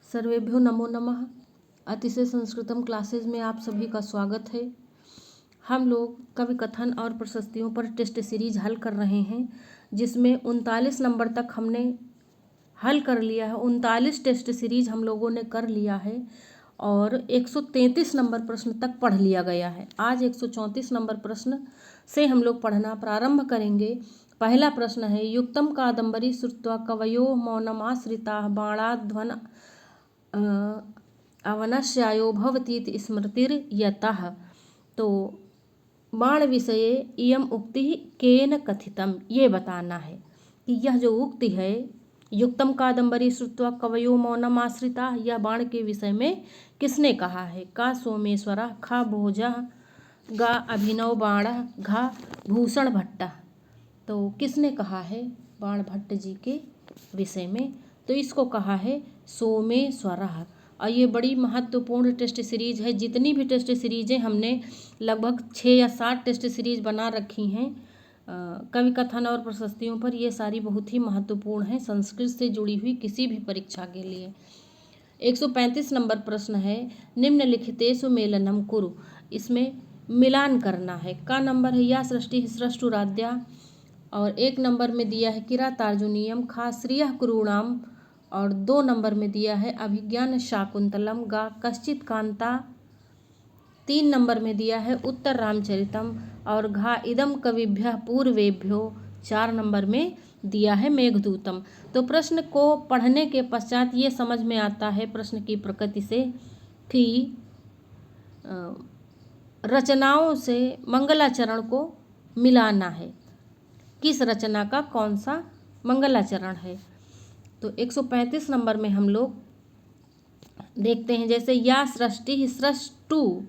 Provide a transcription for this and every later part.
सर्वेभ्यो नमो नमः। अतिशय संस्कृतम क्लासेज में आप सभी का स्वागत है। हम लोग कवि कथन और प्रशस्तियों पर टेस्ट सीरीज हल कर रहे हैं, जिसमें 39 नंबर तक हमने हल कर लिया है। 39 टेस्ट सीरीज हम लोगों ने कर लिया है और 133 नंबर प्रश्न तक पढ़ लिया गया है। आज 134 नंबर प्रश्न से हम लोग पढ़ना प्रारंभ करेंगे। पहला प्रश्न है, युक्तम कादम्बरी श्रुत्वा कवयो मौनमाश्रिताः बाणाध्वन अवनश्यायो भवतीति स्मृतिर्यतः। तो बाण विषये इयम उक्ति केन कथितम, ये बताना है कि यह जो उक्ति है युक्तम कादम्बरी श्रुत्वा कवयो मौनमाश्रिताः, यह बाण के विषय में किसने कहा है। का सोमेश्वरः, खा भोजः, गा अभिनव बाणः, घा भूषण भट्टः। तो किसने कहा है बाण भट्ट जी के विषय में, तो इसको कहा है सोमेश्वरः। और ये बड़ी महत्वपूर्ण टेस्ट सीरीज है। जितनी भी टेस्ट सीरीजें हमने लगभग 6 या 7 टेस्ट सीरीज बना रखी हैं कवि कथन और प्रशस्तियों पर, ये सारी बहुत ही महत्वपूर्ण हैं संस्कृत से जुड़ी हुई किसी भी परीक्षा के लिए। 135 नंबर प्रश्न है, निम्नलिखितेषु मेलनम कुरु, इसमें मिलान करना है। का नंबर है या सृष्टि सृष्टुराद्या, और 1 नंबर में दिया है किरातार्जुनीयम, खा श्रियः कुरूणाम, और 2 नंबर में दिया है अभिज्ञान शाकुंतलम, गा कश्चित कांता, 3 नंबर में दिया है उत्तर रामचरितम, और घा इदम कविभ्यः पूर्वेभ्यो, 4 नंबर में दिया है मेघदूतम। तो प्रश्न को पढ़ने के पश्चात ये समझ में आता है प्रश्न की प्रकृति से कि रचनाओं से मंगलाचरण को मिलाना है, किस रचना का कौन सा मंगलाचरण है। तो 135 नंबर में हम लोग देखते हैं, जैसे या सृष्टि सृष्टु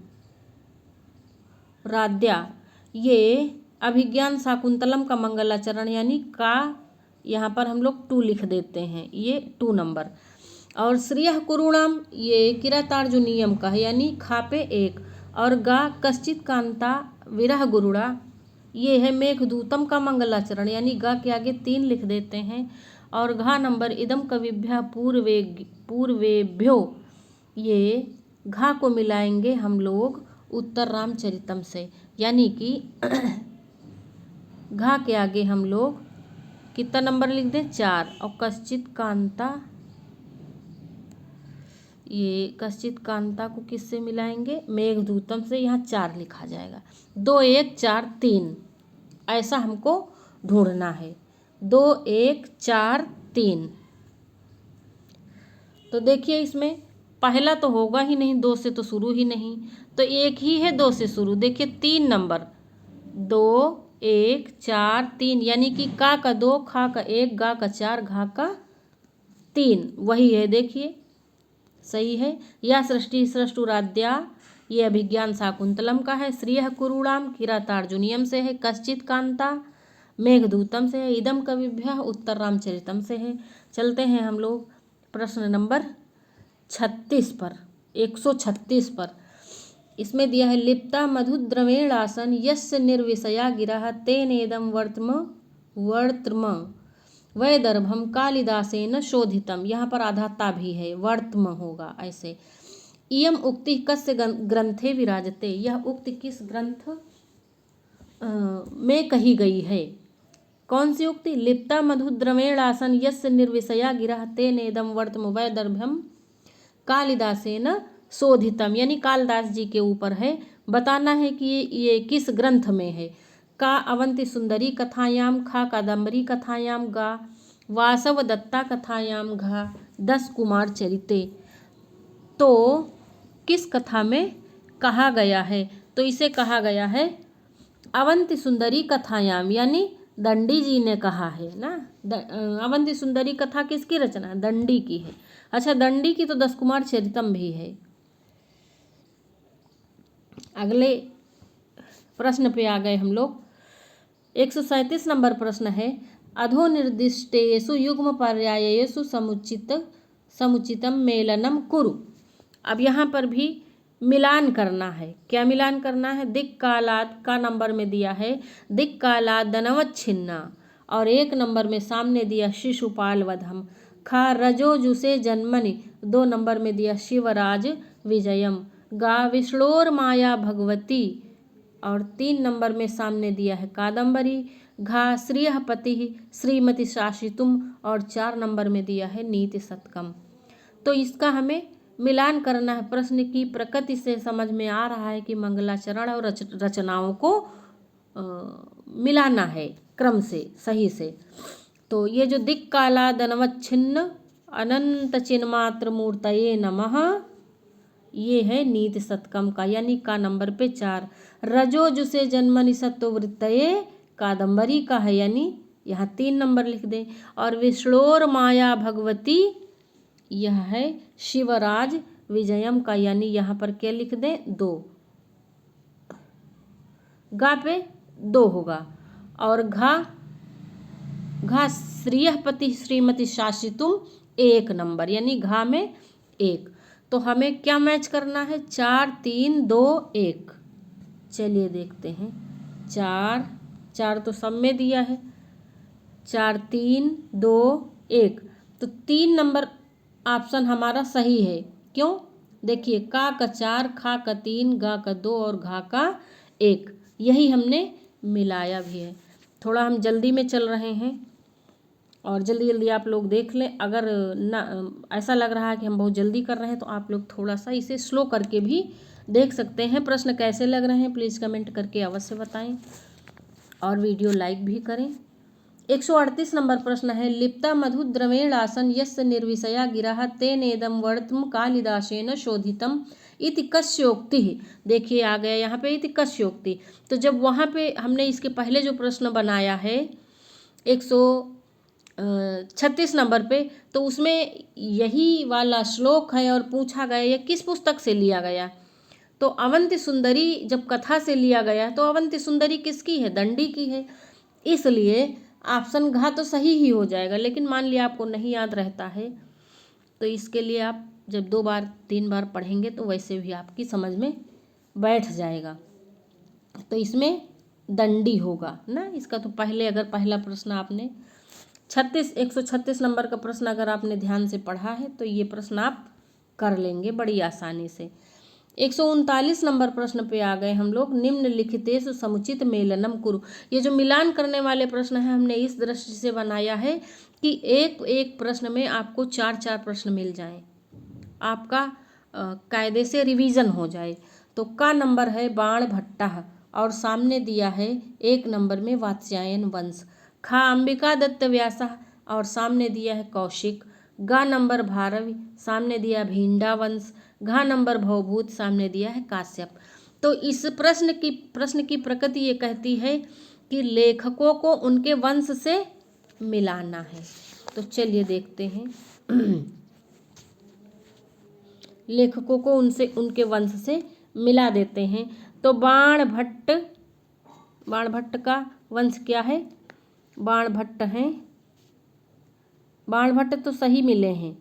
राद्या, ये अभिज्ञान शाकुंतलम का मंगलाचरण यानी का, यहाँ पर हम लोग 2 लिख देते हैं, ये 2 नंबर। और श्रियः कुरूणाम ये किरातार्जुनीयम का है यानी खा पे 1, और गा कश्चित कांता विरह गुरुड़ा, ये है मेघदूतम का मंगलाचरण यानी गा के आगे 3 लिख देते हैं। और घा नंबर इदम कविभ्यः पूर्वेभ्यो, ये घा को मिलाएंगे हम लोग उत्तर रामचरितम से, यानी कि घा के आगे हम लोग कितना नंबर लिख दें 4, और कश्चित कांता, ये कश्चित कांता को किससे मिलाएंगे मेघदूतम से, यहाँ 4 लिखा जाएगा। 2 1 4 3 ऐसा हमको ढूंढना है, 2 1 4 3। तो देखिए इसमें पहला तो होगा ही नहीं, 2 से तो शुरू ही नहीं, तो एक ही है 2 से शुरू। देखिए 3 नंबर 2 1 4 3 यानी कि का 2, खा का 1, गा का 4, घा का 3, वही है। देखिए सही है। या सृष्टि सृष्टुराद्या ये अभिज्ञान शाकुंतलम का है, श्रियः कुरूणाम किरातार्जुनीयम से है, कश्चित कांता मेघदूतम से है, इदम कविभ्यः उत्तर रामचरितम से है। चलते हैं हम लोग प्रश्न नंबर 36 पर, 136 पर। इसमें दिया है लिप्ता मधुद्रवेणासन यस्य निर्विषया गिरः तेनेदम वर्त्म वैदर्भम कालिदासेन शोधितम, यहाँ पर आधा ता भी है, वर्त्म होगा ऐसे। इयम उक्ति कस्य ग्रंथे विराजते, यह उक्ति किस ग्रंथ में कही गई है। कौन सी उक्ति, लिप्ता मधुद्रवेणासन यस्य निर्विषया गिरः तेनेदम वर्त्म वैदर्भम कालिदासेन शोधितम, यानी कालिदास जी के ऊपर है। बताना है कि ये किस ग्रंथ में है। का अवंती सुंदरी कथायाम, खा कादम्बरी कथायाम, गा वासव दत्ता कथायाम, घा 10 कुमार चरिते। तो किस कथा में कहा गया है, तो इसे कहा गया है अवंती सुंदरी कथायाम, यानी दंडी जी ने कहा है ना। अवंती सुंदरी कथा किसकी रचना, दंडी की है। अच्छा, दंडी की तो 10 कुमार चरितम भी है। अगले प्रश्न पे आ गए हम लोग। 137 नंबर प्रश्न है, अधोनिर्दिष्टेषु युग्म पर्यायेषु समुचितम मेलनम कुरु। अब यहाँ पर भी मिलान करना है। क्या मिलान करना है, दिक् कालात का नंबर में दिया है दिक् कालात दनवच्छिन्ना, और 1 नंबर में सामने दिया शिशुपाल वधम, खा रजो जुसे जन्मनि 2 नंबर में दिया शिवराज विजयम। गा विष्णोर माया भगवती और 3 नंबर में सामने दिया है कादम्बरी। घा श्रीयपति श्रीमती शाशितुम और 4 नंबर में दिया है नीति शतकम। तो इसका हमें मिलान करना है। प्रश्न की प्रकृति से समझ में आ रहा है कि मंगलाचरण और रचनाओं को मिलाना है क्रम से सही से। तो ये जो दिक्काला दनवच्छिन्न अनंत चिन्मात्र मूर्तये नमः, ये है नीति शतकम का, यानी का नंबर पे 4। रजो जुसे जन्मनि सत्ववृत्तये कादम्बरी का है, यानी यहाँ 3 नंबर लिख दें। और विष्णोर माया भगवती, यह है शिवराज विजयम का, यानी यहाँ पर क्या लिख दें 2। गा पे 2 होगा। और घा श्रीयपति श्रीमती शाशितुम 1 नंबर, यानी घा में 1। तो हमें क्या मैच करना है 4 3 2 1। चलिए देखते हैं। 4 तो सब में दिया है, 4 3 2 1। तो 3 नंबर ऑप्शन हमारा सही है। क्यों? देखिए का 4, खा का 3, गा का 2 और घा का 1, यही हमने मिलाया भी है। थोड़ा हम जल्दी में चल रहे हैं और जल्दी जल्दी आप लोग देख लें। अगर ना ऐसा लग रहा है कि हम बहुत जल्दी कर रहे हैं तो आप लोग थोड़ा सा इसे स्लो करके भी देख सकते हैं। प्रश्न कैसे लग रहे हैं प्लीज़ कमेंट करके अवश्य बताएं और वीडियो लाइक भी करें। 138 नंबर प्रश्न है लिप्ता मधु द्रवेणासन यस्य निर्विषया गिरः तेनेदं वर्तम कालिदासेन शोधितम इति कस्योक्ति। देखिए आ गया यहाँ पे इति कस्योक्ति। तो जब वहाँ पे हमने इसके पहले जो प्रश्न बनाया है 136 नंबर पे, तो उसमें यही वाला श्लोक है और पूछा गया यह किस पुस्तक से लिया गया। तो अवंति सुंदरी जब कथा से लिया गया तो अवंति सुंदरी किसकी है? दंडी की है। इसलिए ऑप्शन घा तो सही ही हो जाएगा। लेकिन मान लिया आपको नहीं याद रहता है तो इसके लिए आप जब 2 बार 3 बार पढ़ेंगे तो वैसे भी आपकी समझ में बैठ जाएगा। तो इसमें दंडी होगा ना इसका। तो पहले अगर पहला प्रश्न आपने 136 नंबर का प्रश्न अगर आपने ध्यान से पढ़ा है तो ये प्रश्न आप कर लेंगे बड़ी आसानी से। 139 नंबर प्रश्न पे आ गए हम लोग। निम्नलिखितेषु समुचित मेलनम कुरु। ये जो मिलान करने वाले प्रश्न हैं हमने इस दृष्टि से बनाया है कि एक प्रश्न में आपको 4 प्रश्न मिल जाएं, आपका कायदे से रिवीजन हो जाए। तो का नंबर है बाण भट्टा और सामने दिया है 1 नंबर में वात्स्यायन वंश। खा अंबिका दत्त व्यासा और सामने दिया है कौशिक। गा नंबर भारवी, सामने दिया भींडा वंश। घा नंबर भवभूत, सामने दिया है काश्यप। तो इस प्रश्न की प्रकृति ये कहती है कि लेखकों को उनके वंश से मिलाना है। तो चलिए देखते हैं लेखकों को उनके वंश से मिला देते हैं। तो बाण भट्ट का वंश क्या है? बाण भट्ट हैं। बाण भट्ट तो सही मिले हैं,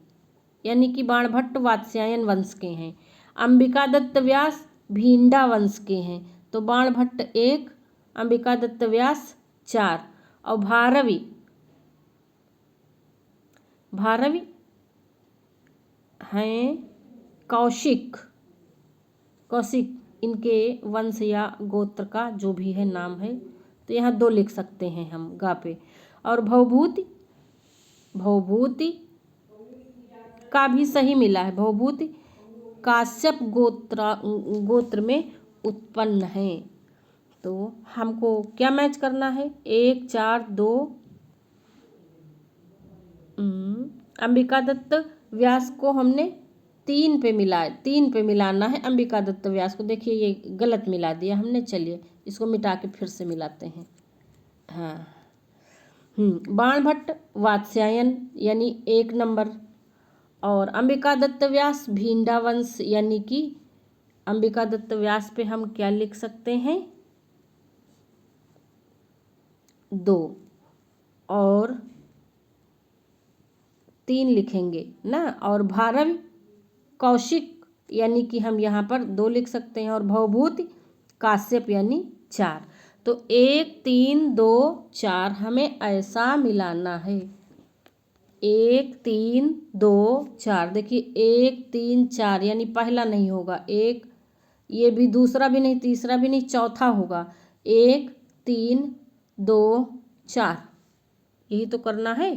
यानी कि बाण भट्ट वात्स्यायन वंश के हैं। अंबिका दत्त व्यास भींडा वंश के हैं। तो बाण भट्ट 1, अंबिका दत्त व्यास 4 और भारवी हैं कौशिक इनके वंश या गोत्र का जो भी है नाम है। तो यहाँ 2 लिख सकते हैं हम गा पे। और भवभूति का भी सही मिला है। भवभूति काश्यप गोत्र में उत्पन्न है। तो हमको क्या मैच करना है 1 4 2। अंबिका दत्त व्यास को हमने 3 पे मिलाना है। अंबिका दत्त व्यास को देखिए ये गलत मिला दिया हमने। चलिए इसको मिटा के फिर से मिलाते हैं। हाँ बाण भट्ट वात्स्यायन यानी 1 नंबर और अंबिका दत्त व्यास भींडा वंश, यानी कि अंबिका दत्त व्यास पे हम क्या लिख सकते हैं 2 और 3 लिखेंगे ना। और भारवी कौशिक यानी कि हम यहाँ पर 2 लिख सकते हैं और भवभूति काश्यप यानी 4। तो 1 3 2 4 हमें ऐसा मिलाना है। 1 3 2 4, देखिए 1 3 4 यानी पहला नहीं होगा, एक ये भी, दूसरा भी नहीं, तीसरा भी नहीं, चौथा होगा 1 3 2 4, यही तो करना है।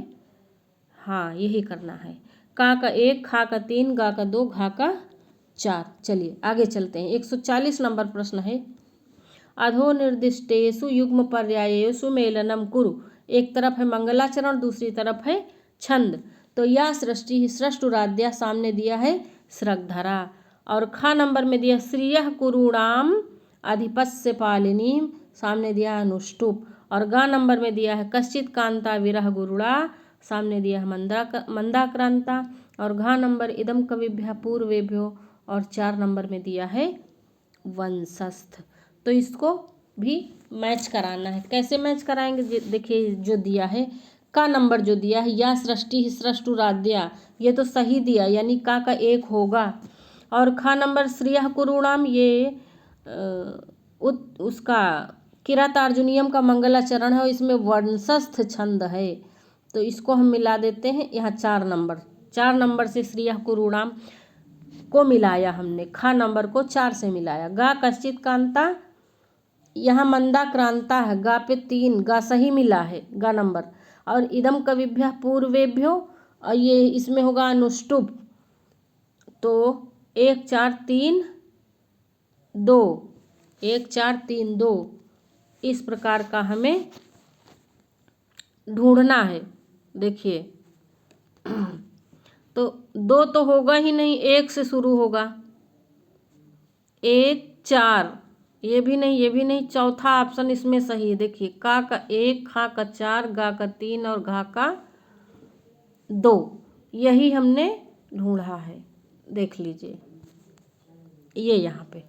हाँ यही करना है। का 1, खा का 3, गा का 2, घा का 4। चलिए आगे चलते हैं। 140 नंबर प्रश्न है, अधो निर्दिष्टेषु युग्म पर्यायेषु मेलनम कुरु। एक तरफ है मंगलाचरण, दूसरी तरफ है छंद। तो या सृष्टि सृष्टुराद्या, सामने दिया है सृगधरा, और खा नंबर में दिया श्रियः कुरूणाम अधिपस्य पालिनीम, सामने दिया है अनुष्टुप, और गा नंबर में दिया है कश्चित कांता विरह गुरुड़ा, सामने दिया है मंदाक्रांता, और घा नंबर इदम कविभ्य पूर्वेभ्यो, और 4 नंबर में दिया है वंशस्थ। तो इसको भी मैच कराना है। कैसे मैच कराएंगे, देखिए जो दिया है का नंबर जो दिया है या सृष्टि सृष्टुराद्या, ये तो सही दिया, यानी का 1 होगा। और खा नंबर श्रियः कुरूणाम, ये उसका किरातार्जुनीयम का मंगलाचरण है, और इसमें वंशस्थ छंद है, तो इसको हम मिला देते हैं यहाँ 4 नंबर से श्रियः कुरूणाम को मिलाया हमने, खा नंबर को 4 से मिलाया। गा कश्चित कांता, यहाँ मंदाक्रांता है, गा पे 3, गा सही मिला है गा नंबर, और इदम कविभ्य पूर्वेभ्यो, और ये इसमें होगा अनुष्टुप। तो 1 4 3 2, 1 4 3 2, इस प्रकार का हमें ढूंढना है। देखिए तो 2 तो होगा ही नहीं, 1 से शुरू होगा, 1 4, ये भी नहीं, ये भी नहीं, चौथा ऑप्शन इसमें सही है। देखिए का 1, खा का 4, गा का 3, और घा का 2, यही हमने ढूंढा है। देख लीजिए ये यहाँ पे,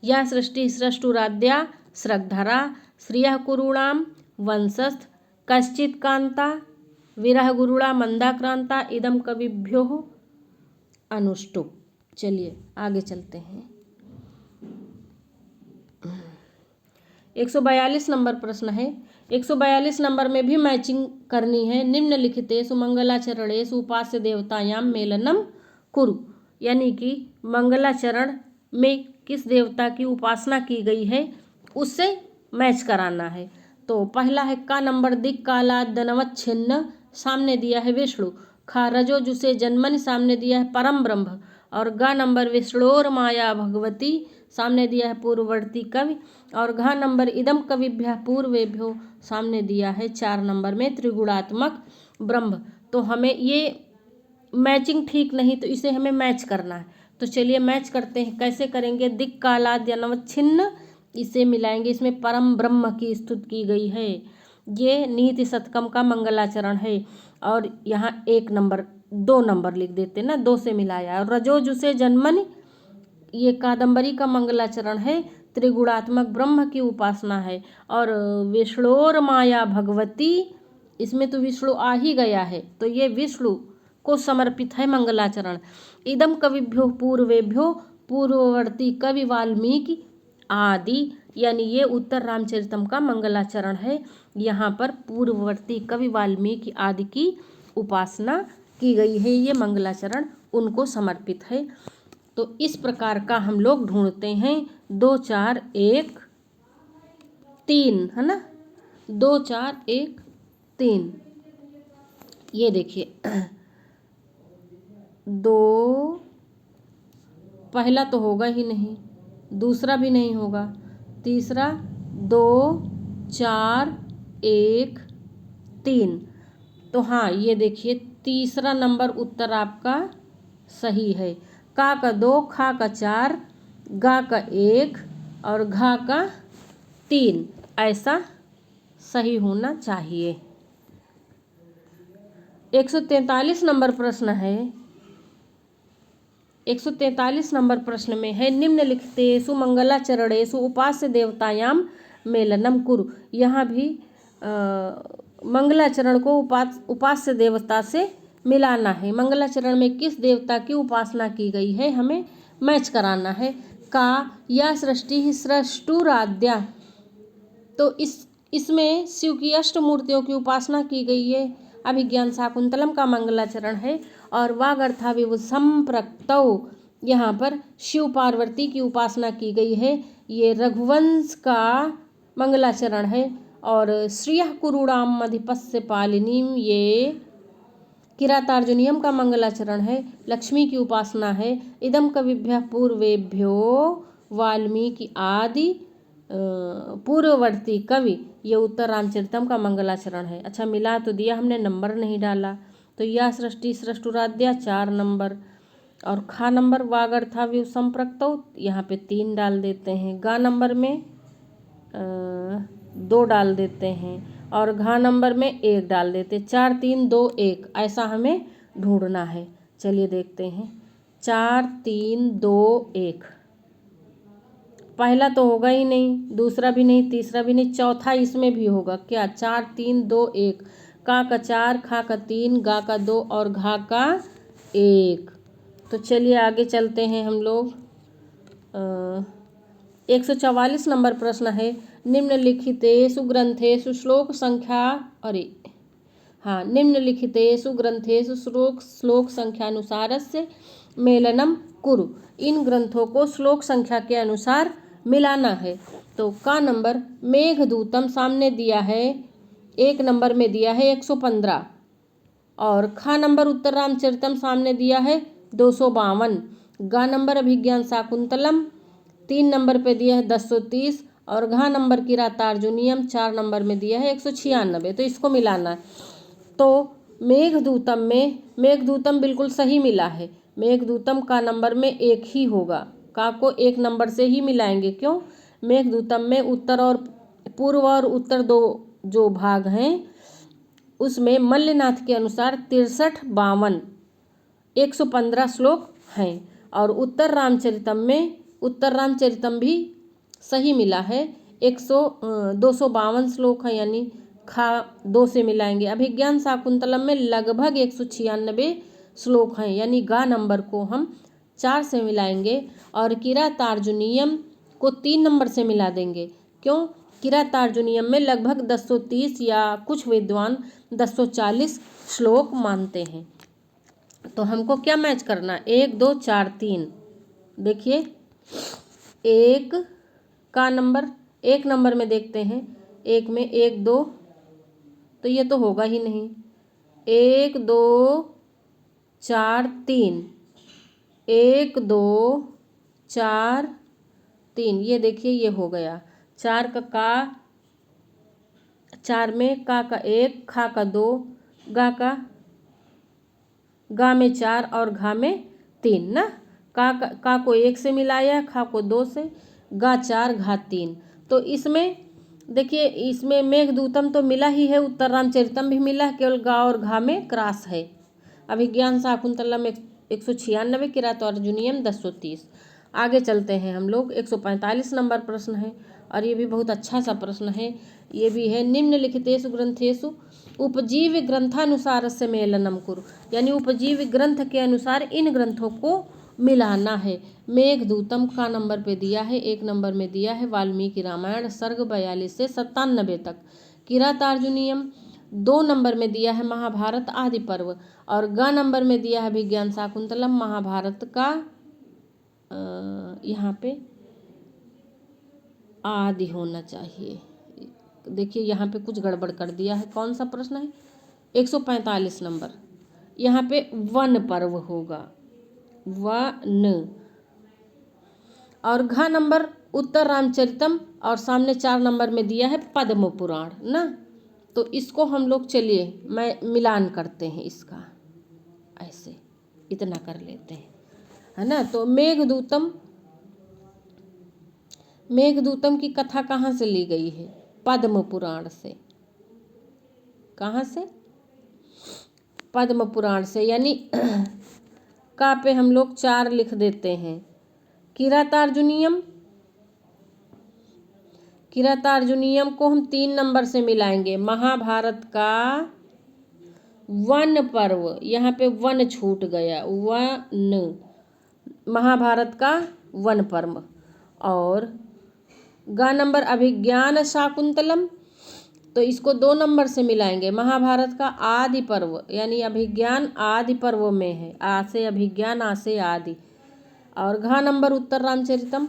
या सृष्टि सृष्टुराद्या सृगधरा श्रियः कुरूणाम वंशस्थ कश्चित कांता विरह गुरुड़ा मंदाक्रांता इदम कविभ्यो अनुष्टुप। चलिए आगे चलते हैं। 142 नंबर प्रश्न है। 142 नंबर में भी मैचिंग करनी है। निम्नलिखितेषु मंगलाचरणेषु उपास्य देवतायाम मेलनम कुरु, यानी कि मंगलाचरण में किस देवता की उपासना की गई है उससे मैच कराना है। तो पहला है का नंबर दिक् काला दनवत छिन्न, सामने दिया है विष्णु। खा रजो जुसे जन्मनि, सामने दिया है परम ब्रह्म। और गा नंबर विष्णोर माया भगवती, सामने दिया है पूर्ववर्ती कवि। और घा नंबर इदम कविभ्य पूर्वेभ्यो, सामने दिया है 4 नंबर में त्रिगुणात्मक ब्रह्म। तो हमें ये मैचिंग ठीक नहीं, तो इसे हमें मैच करना है। तो चलिए मैच करते हैं। कैसे करेंगे, दिक् काला दनवत छिन्न, इसे मिलाएंगे, इसमें परम ब्रह्म की स्तुति की गई है। ये नीति शतकम का मंगलाचरण है, और यहाँ 1 नंबर 2 नंबर लिख देते ना, 2 से मिलाया। और रजो जुसे जन्मनि, ये कादम्बरी का मंगलाचरण है, त्रिगुणात्मक ब्रह्म की उपासना है। और विष्णोर माया भगवती, इसमें तो विष्णु आ ही गया है, तो ये विष्णु को समर्पित है मंगलाचरण। इदम कविभ्यो पूर्वेभ्यो, पूर्ववर्ती कवि वाल्मीकि आदि, यानी ये उत्तर रामचरितम का मंगलाचरण है। यहाँ पर पूर्ववर्ती कवि वाल्मीकि आदि की उपासना की गई है, ये मंगलाचरण उनको समर्पित है। तो इस प्रकार का हम लोग ढूंढते हैं। 2 4 1 3 है ना, 2 4 1 3। ये देखिए 2 पहला तो होगा ही नहीं, दूसरा भी नहीं होगा, तीसरा 2 4 1 3। तो हाँ ये देखिए तीसरा नंबर उत्तर आपका सही है। का 2, खा का 4, गा का 1 और घा का 3, ऐसा सही होना चाहिए। 143 नंबर प्रश्न है। 143 नंबर प्रश्न में है, निम्नलिखितेषु मंगलाचरणेषु उपास्य देवतायाम मेलनम कुरु। यहाँ भी मंगलाचरण को उपास्य देवता से मिलाना है। मंगलाचरण में किस देवता की उपासना की गई है हमें मैच कराना है। का या सृष्टि सृष्टुराद्या, तो इसमें शिव की अष्टमूर्तियों की उपासना की गई है। अभिज्ञान शाकुंतलम का मंगलाचरण है। और वागर्थाविव संप्रक्तौ, यहाँ पर शिव पार्वती की उपासना की गई है। ये रघुवंश का मंगलाचरण है। और श्रियः कुरूणाम मधिपस्य पालिनीम, ये किरातार्जुनीयम का मंगलाचरण है। लक्ष्मी की उपासना है। इदम कविभ्यः पूर्वेभ्यो वाल्मीकि आदि पूर्ववर्ती कवि, ये उत्तर रामचरितम का मंगलाचरण है। अच्छा, मिला तो दिया, हमने नंबर नहीं डाला। तो यह सृष्टि सृष्टुराद्या 4 नंबर। और खा नंबर वागर्थाविव संप्रक्तौ, यहाँ पे 3 डाल देते हैं। गा नंबर में 2 डाल देते हैं। और घा नंबर में 1 डाल देते। 4 3 2 1 ऐसा हमें ढूंढना है। चलिए देखते हैं। 4 3 2 1, पहला तो होगा ही नहीं, दूसरा भी नहीं, तीसरा भी नहीं, चौथा इसमें भी होगा क्या? 4 3 2 1, का 4, खा का 3, गा का 2 और घा का 1। तो चलिए आगे चलते हैं हम लोग। 144 नंबर प्रश्न है। निम्नलिखितेषु ग्रंथेषु श्लोक संख्या, निम्नलिखितेषु ग्रंथेषु श्लोक संख्यानुसारस्य मेलनम कुरु। इन ग्रंथों को श्लोक संख्या के अनुसार मिलाना है। तो का नंबर मेघदूतम सामने दिया है, 1 नंबर में दिया है 115। और खा नंबर उत्तर रामचरितम सामने दिया है 252। गा नंबर अभिज्ञान शाकुंतलम 3 नंबर पे दिया है 1030। और घा नंबर किरातार्जुनीयम 4 नंबर में दिया है 196। तो इसको मिलाना है। तो मेघदूतम बिल्कुल सही मिला है। मेघदूतम का नंबर में 1 ही होगा। का को 1 नंबर से ही मिलाएंगे। क्यों? मेघदूतम में उत्तर और पूर्व और उत्तर 2 जो भाग हैं, उसमें मल्लनाथ के अनुसार 63 52 115 श्लोक हैं। और उत्तर रामचरितम भी सही मिला है। 252 श्लोक हैं, यानी खा 2 से मिलाएंगे। अभिज्ञान शाकुंतलम में लगभग 196 श्लोक हैं, यानी गा नंबर को हम 4 से मिलाएंगे। और किरातार्जुनीयम को 3 नंबर से मिला देंगे। क्यों? किरातार्जुनीयम में लगभग 1030 या कुछ विद्वान 1040 श्लोक मानते हैं। तो हमको क्या मैच करना? 1 2 4 3। देखिए 1 का नंबर 1 नंबर में देखते हैं। 1 में 1 2, तो ये तो होगा ही नहीं। 1 2 4 3, 1 2 4 3, ये देखिए ये हो गया। 4 का 4 में का 1, खा का 2, गा में 4 और घा में 3 ना। का को 1 से मिलाया, खा को 2 से, गा 4 घा 3। तो इसमें देखिए, इसमें मेघदूतम तो मिला ही है, उत्तर रामचरितम भी मिला है, केवल गा और घा में क्रॉस है। अभिज्ञान शाकुंतलम 196, किरातार्जुनीयम 1030। आगे चलते हैं हम लोग। 145 नंबर प्रश्न है, और ये भी बहुत अच्छा सा प्रश्न है। ये भी है, निम्नलिखितेषु ग्रंथेषु उपजीव्य ग्रंथानुसार से मेलनम कुरु, यानी उपजीव्य ग्रंथ के अनुसार इन ग्रंथों को मिलाना है। मेघदूतम का नंबर पे दिया है, 1 नंबर में दिया है वाल्मीकि रामायण सर्ग 42 से 97 तक। किरातार्जुनीयम 2 नंबर में दिया है महाभारत आदि पर्व। और गा नंबर में दिया है अभिज्ञान शाकुंतलम महाभारत का यहाँ पे आदि होना चाहिए। देखिए यहाँ पे कुछ गड़बड़ कर दिया है। कौन सा प्रश्न है? 145 नंबर। यहाँ पे वन पर्व होगा, वन। और घा नंबर उत्तर रामचरितम, और सामने 4 नंबर में दिया है पद्म पुराण ना। तो इसको हम लोग चलिए मिलान करते हैं इसका, ऐसे इतना कर लेते हैं, है ना। तो मेघदूतम की कथा कहाँ से ली गई है? पद्म पुराण से। कहाँ से? पद्म पुराण से, यानी का पे हम लोग 4 लिख देते हैं। किरातार्जुनीयम को हम 3 नंबर से मिलाएंगे। महाभारत का वन पर्व, यहाँ पे वन छूट गया, वन, महाभारत का वन पर्व। और गा नंबर अभिज्ञान शाकुंतलम तो इसको 2 नंबर से मिलाएंगे। महाभारत का आदि पर्व यानी अभिज्ञान आदि पर्व में है। आ से अभिज्ञान, आ से आदि। और घ नंबर उत्तर रामचरितम।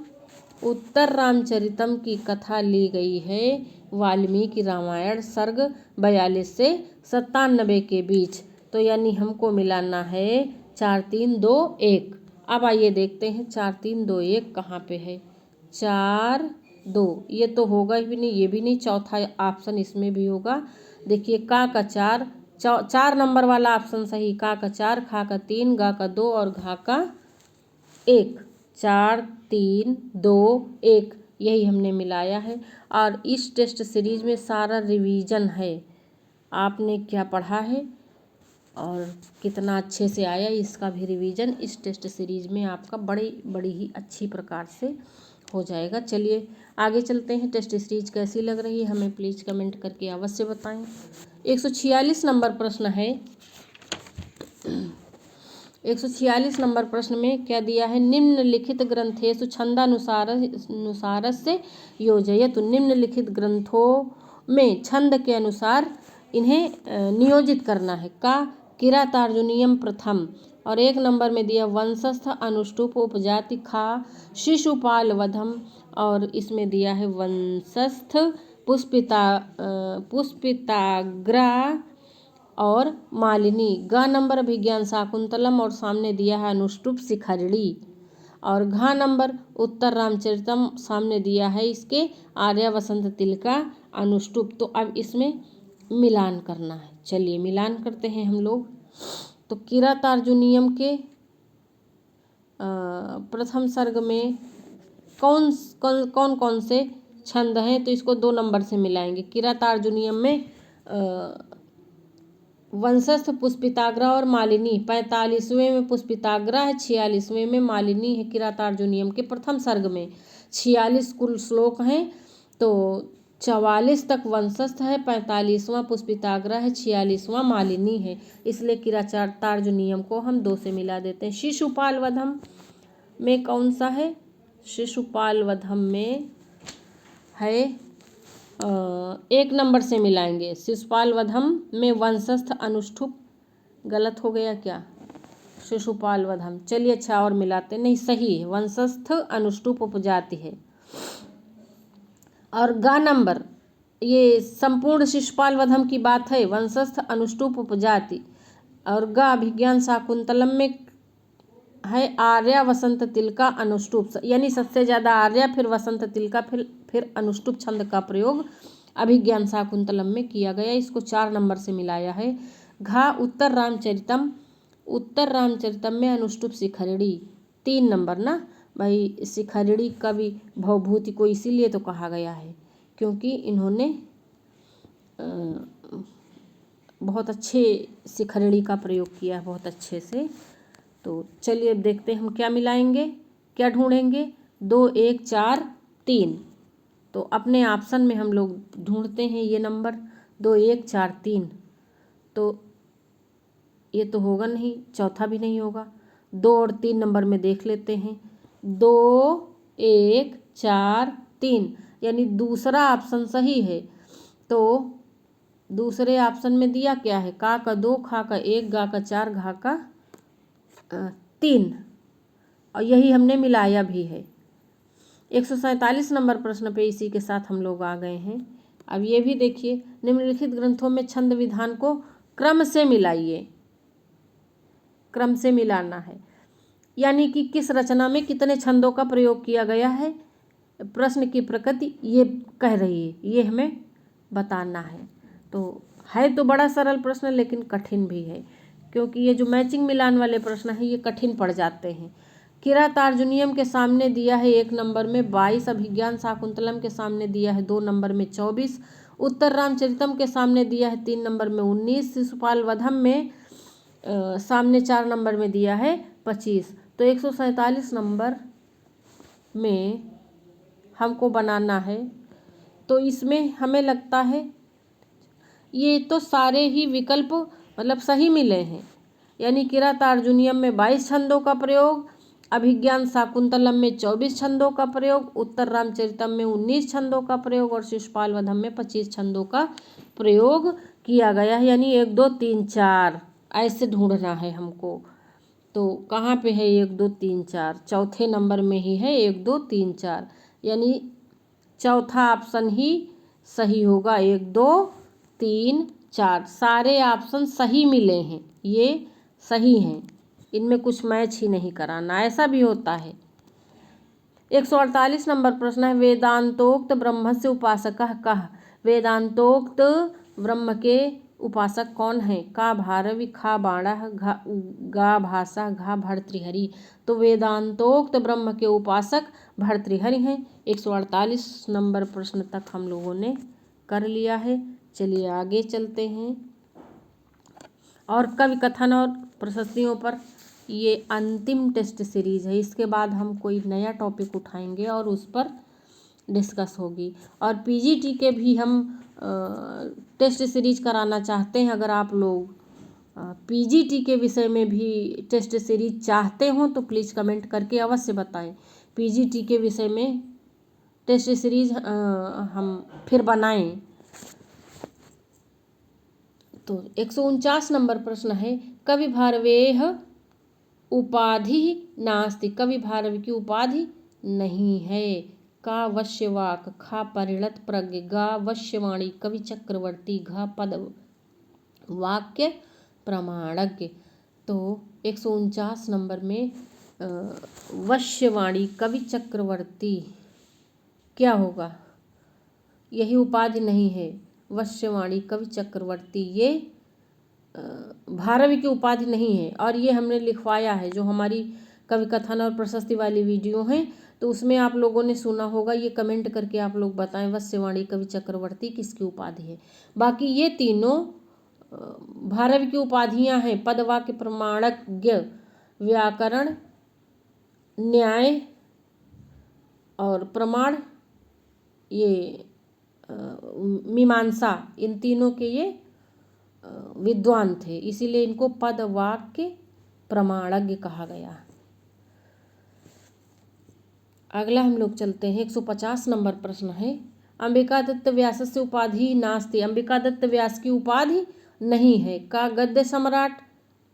उत्तर रामचरितम की कथा ली गई है वाल्मीकि रामायण सर्ग 42 से 97 के बीच। तो यानी हमको मिलाना है 4 3 2 1। अब आइए देखते हैं 4 3 2 1 कहाँ पे है। 4 2 ये तो होगा ही नहीं, ये भी नहीं, चौथा ऑप्शन इसमें भी होगा। देखिए का 4, 4 नंबर वाला ऑप्शन सही। का 4, खा का 3, गा का 2 और घा का 1। 4 3 2 1 यही हमने मिलाया है। और इस टेस्ट सीरीज में सारा रिवीजन है, आपने क्या पढ़ा है और कितना अच्छे से आया, इसका भी रिवीजन इस टेस्ट सीरीज में आपका बड़ी ही अच्छी प्रकार से हो जाएगा। चलिए आगे चलते हैं। टेस्ट सीरीज कैसी लग रही है हमें प्लीज़ कमेंट करके अवश्य बताएं। 146 नंबर प्रश्न है। 146 नंबर प्रश्न में क्या दिया है। निम्नलिखित ग्रंथेषु छंदानुसारस्य योजयतु। निम्नलिखित ग्रंथों में छंद के अनुसार इन्हें नियोजित करना है। का किरातार्जुनीयम प्रथम। और 1 नंबर में दिया वंशस्थ अनुष्टुप उपजाति। खा शिशुपाल वधम। और इसमें दिया है वंशस्थ पुष्पिताग्रा और मालिनी। ग नंबर अभिज्ञान शाकुंतलम और सामने दिया है अनुष्टुप शिखरिणी। और घ नंबर उत्तर रामचरितम सामने दिया है इसके आर्या वसंत तिलका अनुष्टुप। तो अब इसमें मिलान करना है। चलिए मिलान करते हैं हम लोग। तो किरातार्जुनीयम के प्रथम सर्ग में कौन कौन से छंद हैं, तो इसको 2 नंबर से मिलाएंगे। किरातार्जुनीयम में वंशस्थ पुष्पिताग्रा और मालिनी। 45वें में पुष्पिताग्रा है, 46वें में मालिनी है। किरातार्जुनीयम के प्रथम सर्ग में 46 कुल श्लोक हैं। तो 44 तक वंशस्थ है, 45वां पुष्पिताग्रा है, 46वां मालिनी है। इसलिए किरातार्जुनीयम को हम 2 से मिला देते हैं। शिशुपाल वधम में कौन सा है। शिशुपाल वधम में है 1 नंबर से मिलाएंगे। शिशुपाल वधम में वंशस्थ अनुष्टुप। गलत हो गया क्या। शिशुपाल वधम चलिए अच्छा और मिलाते, नहीं सही है, वंशस्थ अनुष्टुप उपजाति है। और ग नंबर ये संपूर्ण शिशुपाल वधम की बात है, वंशस्थ अनुष्टुप उपजाति। और ग अभिज्ञान शाकुंतलम में है आर्या वसंत तिलका अनुष्टुप, यानी सबसे ज़्यादा आर्या फिर वसंत तिलका फिर अनुष्टुप छंद का प्रयोग अभिज्ञान शाकुंतलम में किया गया। इसको 4 नंबर से मिलाया है। घा उत्तर रामचरितम। उत्तर रामचरितम में अनुष्टुप शिखरिणी 3 नंबर ना भाई। शिखरिणी का भी भवभूति को इसीलिए तो कहा गया है क्योंकि इन्होंने बहुत अच्छे शिखरिणी का प्रयोग किया है, बहुत अच्छे से। तो चलिए अब देखते हैं हम क्या मिलाएंगे, क्या ढूंढेंगे। 2 1 4 3। तो अपने ऑप्शन में हम लोग ढूंढते हैं ये नंबर 2 1 4 3। तो ये तो होगा नहीं, चौथा भी नहीं होगा। 2 और 3 नंबर में देख लेते हैं। 2 1 4 3 यानी दूसरा ऑप्शन सही है। तो दूसरे ऑप्शन में दिया क्या है। का 2, खा का 1, गा का 4, घा का 3। और यही हमने मिलाया भी है। 147 नंबर प्रश्न पे इसी के साथ हम लोग आ गए हैं। अब ये भी देखिए, निम्नलिखित ग्रंथों में छंद विधान को क्रम से मिलाइए। क्रम से मिलाना है यानी कि किस रचना में कितने छंदों का प्रयोग किया गया है, प्रश्न की प्रकृति ये कह रही है, ये हमें बताना है। तो है तो बड़ा सरल प्रश्न लेकिन कठिन भी है क्योंकि ये जो मैचिंग मिलान वाले प्रश्न हैं ये कठिन पड़ जाते हैं। किरातार्जुनीयम के सामने दिया है 1 नंबर में 22। अभिज्ञान शाकुंतलम के सामने दिया है 2 नंबर में 24। उत्तर रामचरितम के सामने दिया है 3 नंबर में 19। शिशुपाल वधम में सामने 4 नंबर में दिया है 25। तो 147 नंबर में हमको बनाना है। तो इसमें हमें लगता है ये तो सारे ही विकल्प मतलब सही मिले हैं। यानी किरातार्जुनीयम में 22 छंदों का प्रयोग, अभिज्ञान शाकुंतलम में 24 छंदों का प्रयोग, उत्तर रामचरितम में 19 छंदों का प्रयोग और शिशुपाल वधम में 25 छंदों का प्रयोग किया गया है। यानी 1 2 3 4 ऐसे ढूंढना है हमको। तो कहाँ पे है 1 2 3 4? चौथे नंबर में ही है 1 2 3 4, यानी चौथा ऑप्शन ही सही होगा। 1 2 3 4 सारे ऑप्शन सही मिले हैं, ये सही हैं, इनमें कुछ मैच ही नहीं कराना, ऐसा भी होता है। 148 नंबर प्रश्न है, वेदांतोक्त ब्रह्मस्य उपासकः कः? वेदांतोक्त ब्रह्म के उपासक कौन है? का भारवी, खा बाणः, गा भाषा, घा भर्तृहरि। तो वेदांतोक्त ब्रह्म के उपासक भर्तृहरि हैं। 148 नंबर प्रश्न तक हम लोगों ने कर लिया है। चलिए आगे चलते हैं। और कवि कथन और प्रशस्तियों पर ये अंतिम टेस्ट सीरीज है, इसके बाद हम कोई नया टॉपिक उठाएंगे और उस पर डिस्कस होगी। और पीजीटी के भी हम टेस्ट सीरीज कराना चाहते हैं। अगर आप लोग पीजीटी के विषय में भी टेस्ट सीरीज चाहते हो तो प्लीज़ कमेंट करके अवश्य बताएं। पीजीटी के विषय में टेस्ट सीरीज हम फिर बनाएं। तो 149 नंबर प्रश्न है, कवि भारवेह उपाधि नास्ति। कवि भारवी की उपाधि नहीं है। का वश्यवाक, खा परिणत प्रज्ञ, गा वश्यवाणी, कवि चक्रवर्ती, घा पद वाक्य प्रमाणज्ञ। तो 149 नंबर में वश्यवाणी कवि चक्रवर्ती क्या होगा? यही उपाधि नहीं है। वश्यवाणी कवि चक्रवर्ती ये भारवी की उपाधि नहीं है। और ये हमने लिखवाया है, जो हमारी कवि कथन और प्रशस्ति वाली वीडियो है तो उसमें आप लोगों ने सुना होगा। ये कमेंट करके आप लोग बताएं वश्यवाणी कवि चक्रवर्ती किसकी उपाधि है। बाकी ये तीनों भारवी की उपाधियां हैं। पद वाक्य प्रमाणज्ञ, व्याकरण, न्याय और प्रमाण, ये मीमांसा, इन तीनों के ये विद्वान थे, इसीलिए इनको पद वाक्य प्रमाणज्ञ कहा गया। अगला हम लोग चलते हैं। 150 नंबर प्रश्न है, अंबिकादत्त व्यासस्य उपाधि नास्ति। अंबिकादत्त व्यास की उपाधि नहीं है। का गद्य सम्राट,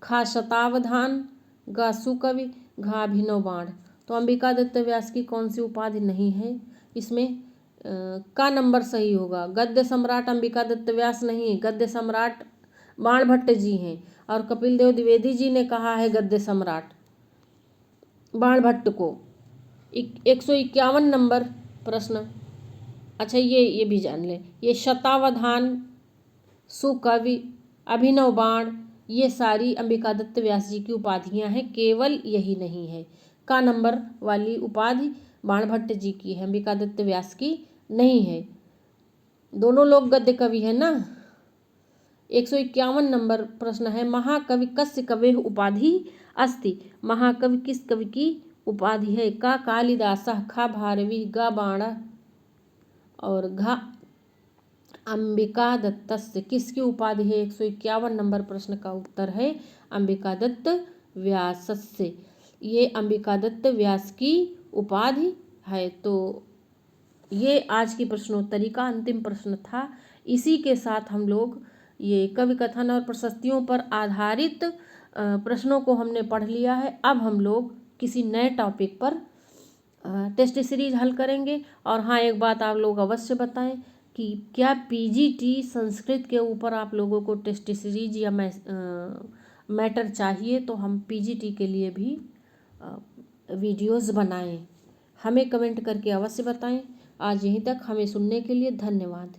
खा शतावधान, गा सुकवि, घा अभिनव बाण। तो अंबिकादत्त व्यास की कौन सी उपाधि नहीं है? इसमें का नंबर सही होगा। गद्य सम्राट अंबिकादत्त व्यास नहीं है, गद्य सम्राट बाणभट्ट जी हैं। और कपिल देव द्विवेदी जी ने कहा है गद्य सम्राट बाणभट्ट को। 151 नंबर प्रश्न, अच्छा ये भी जान लें, ये शतावधान, सुकवि, अभिनव बाण, ये सारी अंबिकादत्त व्यास जी की उपाधियां हैं, केवल यही नहीं है। का नंबर वाली उपाधि बाणभट्ट जी की है, अंबिकादत्त व्यास की नहीं है। दोनों लोग गद्य कवि है ना। 151 नंबर प्रश्न है, महाकवि कस्य कवेः उपाधि अस्ति। महाकवि किस कवि की उपाधि है? का कालिदासः, खा भारवी, गा बाण और घा अंबिकादत्तस्य। किसकी उपाधि है? 151 नंबर प्रश्न का उत्तर है अंबिकादत्त व्यासस्य। ये अंबिकादत्त व्यास की उपाधि है। तो ये आज की प्रश्नोत्तरी का अंतिम प्रश्न था। इसी के साथ हम लोग ये कवि कथन और प्रशस्तियों पर आधारित प्रश्नों को हमने पढ़ लिया है। अब हम लोग किसी नए टॉपिक पर टेस्ट सीरीज हल करेंगे। और हाँ, एक बात आप लोग अवश्य बताएं कि क्या पीजीटी संस्कृत के ऊपर आप लोगों को टेस्ट सीरीज या मैटर चाहिए तो हम पीजीटी के लिए भी वीडियोस बनाएं। हमें कमेंट करके अवश्य बताएं। आज यहीं तक, हमें सुनने के लिए धन्यवाद।